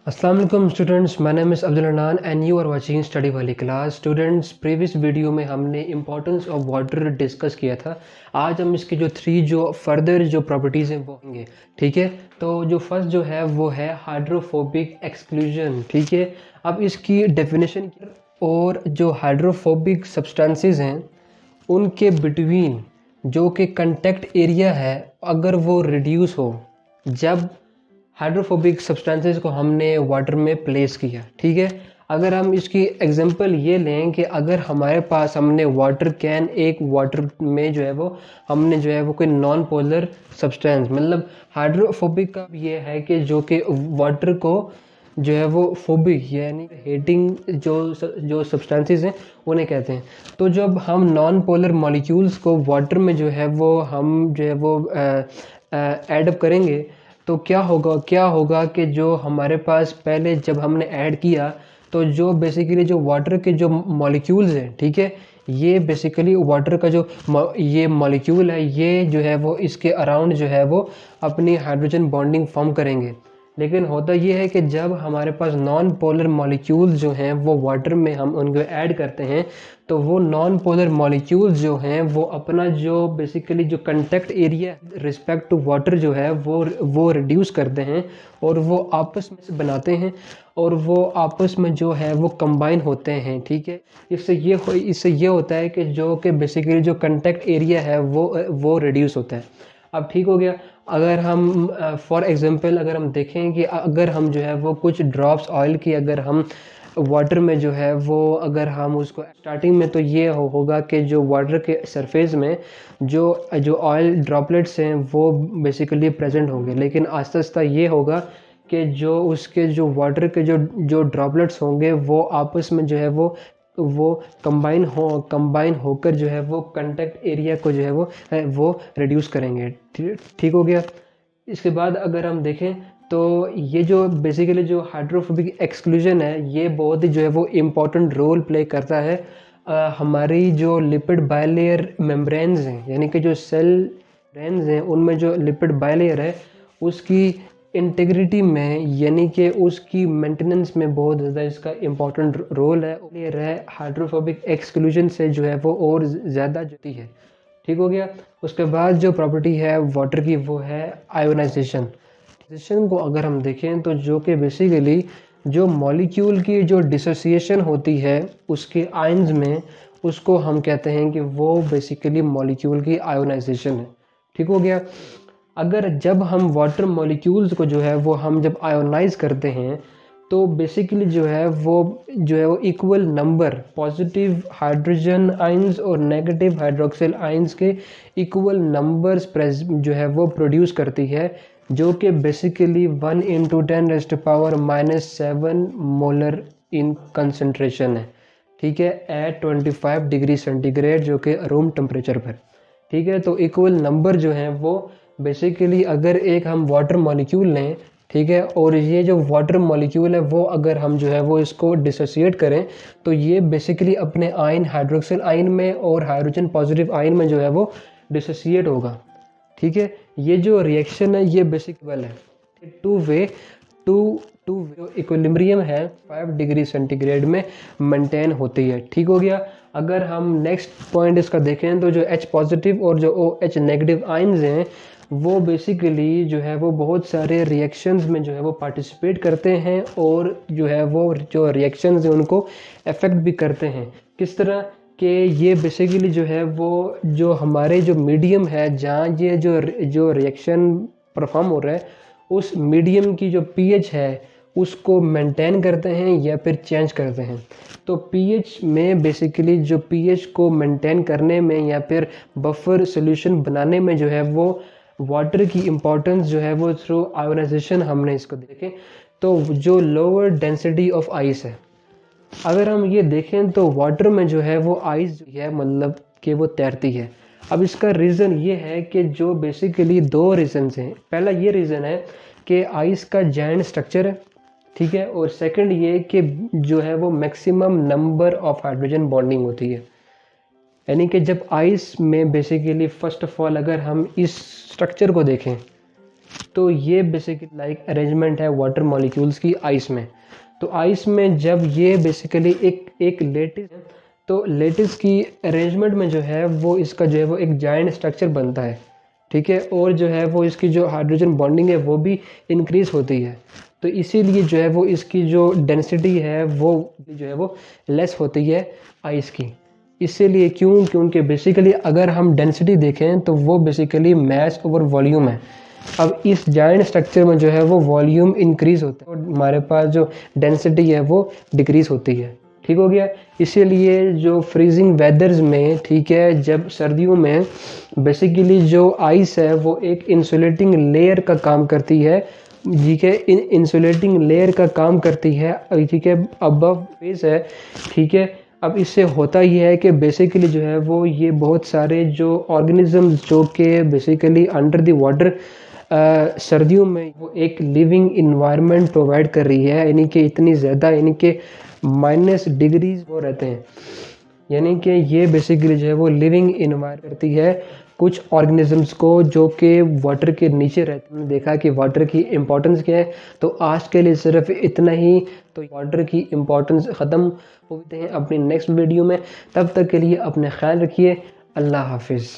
अस्सलाम वालेकुम students, my name is Abdul Anan and you are watching study वाली क्लास। स्टूडेंट्स, प्रीवियस वीडियो में हमने इंपॉर्टेंस ऑफ वाटर डिस्कस किया था। आज हम इसके जो फर्दर जो प्रॉपर्टीज़ हैं वो होंगे। ठीक है, तो जो फर्स्ट जो है वो है हाइड्रोफोबिक एक्सक्लूजन। ठीक है, अब इसकी डेफिनेशन और जो हाइड्रोफोबिक सब्सटेंसेस हैं उनके बिटवीन जो कि कंटेक्ट एरिया है अगर वो रिड्यूस हो जब हाइड्रोफोबिक सब्सटेंसेस को हमने वाटर में प्लेस किया। ठीक है, अगर हम इसकी एग्जांपल ये लें कि अगर हमारे पास हमने वाटर कैन, एक वाटर में जो है वो हमने जो है वो कोई नॉन पोलर सब्सटेंस, मतलब हाइड्रोफोबिक का ये है कि जो कि वाटर को जो है वो फोबिक यानी हेटिंग जो सब्सटेंसेस हैं उन्हें कहते हैं। तो जब हम नॉन पोलर मॉलिक्यूल्स को वाटर में जो है वो हम जो है वो ऐड अप करेंगे तो क्या होगा कि जो हमारे पास पहले जब हमने ऐड किया तो जो बेसिकली जो वाटर के जो मॉलिक्यूल्स हैं, ठीक है, ये बेसिकली वाटर का जो ये मॉलिक्यूल है ये जो है वो इसके अराउंड जो है वो अपनी हाइड्रोजन बॉन्डिंग फॉर्म करेंगे। लेकिन होता ये है कि जब हमारे पास नॉन पोलर मॉलिक्यूल्स जो हैं वो वाटर में हम उनको ऐड करते हैं तो वो नॉन पोलर मॉलिक्यूल्स जो हैं वो अपना जो बेसिकली जो contact area respect to water जो है वो रिड्यूस करते हैं और वो आपस में से बनाते हैं और वो आपस में जो है वो कंबाइन होते हैं। ठीक है, इससे ये होता है कि जो कि बेसिकली जो कंटेक्ट एरिया है वो रिड्यूस होता है। अब ठीक हो गया। अगर हम फॉर एग्जांपल अगर हम देखें कि अगर हम जो है वो कुछ ड्रॉप्स ऑयल की अगर हम वाटर में जो है वो अगर हम उसको स्टार्टिंग में तो ये होगा कि जो वाटर के सरफेस में जो जो ऑयल ड्रॉपलेट्स हैं वो बेसिकली प्रेजेंट होंगे, लेकिन आहिस्ता आहिस्ता ये होगा कि जो उसके जो वाटर के जो ड्रॉपलेट्स होंगे वो आपस में जो है वो कंबाइन होकर जो है वो कंटेक्ट एरिया को जो है वो रिड्यूस करेंगे। ठीक हो गया। इसके बाद अगर हम देखें तो ये जो बेसिकली जो हाइड्रोफोबिक एक्सक्लूजन है ये बहुत ही जो है वो इम्पोर्टेंट रोल प्ले करता है हमारी जो लिपिड बायलेयर मेम्ब्रेन्स हैं, यानी कि जो सेल मेम्ब्रेन्स हैं उनमें जो लिपिड बायलेयर है उसकी इंटीग्रिटी में, यानी कि उसकी मेंटेनेंस में बहुत ज़्यादा इसका इम्पोर्टेंट रोल है। लेयर है हाइड्रोफोबिक एक्सक्लूजन से जो है वो और ज़्यादा जुड़ी है। ठीक हो गया। उसके बाद जो प्रॉपर्टी है वाटर की वो है आयोनाइजेशन। आयोनाइजेशन को अगर हम देखें तो जो कि बेसिकली जो मॉलिक्यूल की जो डिसोसिएशन होती है उसके आयंस में उसको हम कहते हैं कि वो बेसिकली मॉलिक्यूल की आयोनाइजेशन है। ठीक हो गया। अगर जब हम वाटर मॉलिक्यूल्स को जो है वो हम जब आयोनाइज करते हैं तो बेसिकली जो है वो equal number positive hydrogen ions और नेगेटिव हाइड्रोक्सिल आयंस के इक्वल नंबर्स जो है वो प्रोड्यूस करती है, जो कि बेसिकली 1 × 10⁻⁻⁷ मोलर इन कंसंट्रेशन है। ठीक है, एट 25 डिग्री सेंटीग्रेड जो कि रूम टेम्परेचर पर। ठीक है, तो इक्वल नंबर जो है वो बेसिकली अगर एक हम वाटर मॉलिक्यूल लें, ठीक है, और ये जो वाटर मॉलिक्यूल है वो अगर हम जो है वो इसको डिसोसिएट करें तो ये बेसिकली अपने आयन हाइड्रोक्सिल आयन में और हाइड्रोजन पॉजिटिव आयन में जो है वो डिसोसिएट होगा। ठीक है, ये जो रिएक्शन है ये बेसिक वेल है टू वे टू टू जो इक्विलिब्रियम है 5 डिग्री सेंटीग्रेड में मेंटेन होती है। ठीक हो गया। अगर हम नेक्स्ट पॉइंट इसका देखें तो जो H पॉजिटिव और जो OH नेगेटिव आयंस हैं वो बेसिकली जो है वो बहुत सारे रिएक्शंस में जो है वो पार्टिसिपेट करते हैं और जो है वो जो रिएक्शंस हैं उनको अफेक्ट भी करते हैं। किस तरह कि ये बेसिकली जो है वो जो हमारे जो मीडियम है जहाँ ये जो रिएक्शन परफॉर्म हो रहा है उस मीडियम की जो पीएच है उसको मेंटेन करते हैं या फिर चेंज करते हैं। तो पीएच में बेसिकली जो पीएच को मेंटेन करने में या फिर बफर सॉल्यूशन बनाने में जो है वो वाटर की इम्पोर्टेंस जो है वो थ्रू आयोनाइजेशन हमने इसको देखें। तो जो लोअर डेंसिटी ऑफ आइस है, अगर हम ये देखें तो वाटर में जो है वो आइस जो है मतलब कि वो तैरती है। अब इसका रीज़न ये है कि जो बेसिकली दो रीज़न्स हैं। पहला ये रीज़न है कि आइस का जायंट स्ट्रक्चर है, ठीक है, और सेकंड ये कि जो है वो maximum number of hydrogen bonding होती है। यानी कि जब आइस में बेसिकली फ़र्स्ट ऑफ ऑल अगर हम इस स्ट्रक्चर को देखें तो ये बेसिकली लाइक अरेंजमेंट है वाटर मॉलिक्यूल्स की आइस में। तो आइस में जब ये बेसिकली एक लेटिस, तो लेटिस की अरेंजमेंट में जो है वो इसका जो है वो एक जायंट स्ट्रक्चर बनता है, ठीक है। और जो है वो इसकी जो हाइड्रोजन बॉन्डिंग है वो भी इंक्रीज होती है। तो इसीलिए जो है वो इसकी जो डेंसिटी है वो जो है वो लेस होती है आइस की। इसीलिए क्यों, क्योंकि बेसिकली अगर हम डेंसिटी देखें तो वो बेसिकली मैस ओवर वॉल्यूम है। अब इस जायंट स्ट्रक्चर में जो है वो वॉल्यूम इंक्रीज होता है और हमारे पास जो डेंसिटी है वो डिक्रीज होती है, ठीक हो गया। इसीलिए जो फ्रीजिंग वेदर्स में, ठीक है, जब सर्दियों में बेसिकली जो आइस है वो एक इंसुलेटिंग लेयर का काम करती है, ठीक है, इंसुलेटिंग लेयर का काम करती है, ठीक है, अबव फेस है, ठीक है। अब इससे होता ही है कि बेसिकली जो है वो ये बहुत सारे जो ऑर्गेनिजम्स जो कि बेसिकली अंडर द वाटर सर्दियों में वो एक लिविंग इन्वायरमेंट प्रोवाइड कर रही है, यानी कि इतनी ज़्यादा, यानी कि -डिग्रीज वो रहते हैं, यानी कि ये बेसिकली जो है वो लिविंग इन्वायरमेंट करती है कुछ ऑर्गेनिजम्स को जो कि वाटर के नीचे रहते हैं। हमने देखा कि वाटर की इम्पोर्टेंस क्या है। तो आज के लिए सिर्फ इतना ही। तो वाटर की इम्पोर्टेंस ख़त्म होते हैं अपनी नेक्स्ट वीडियो में। तब तक के लिए अपने ख्याल रखिए। अल्लाह हाफिज़।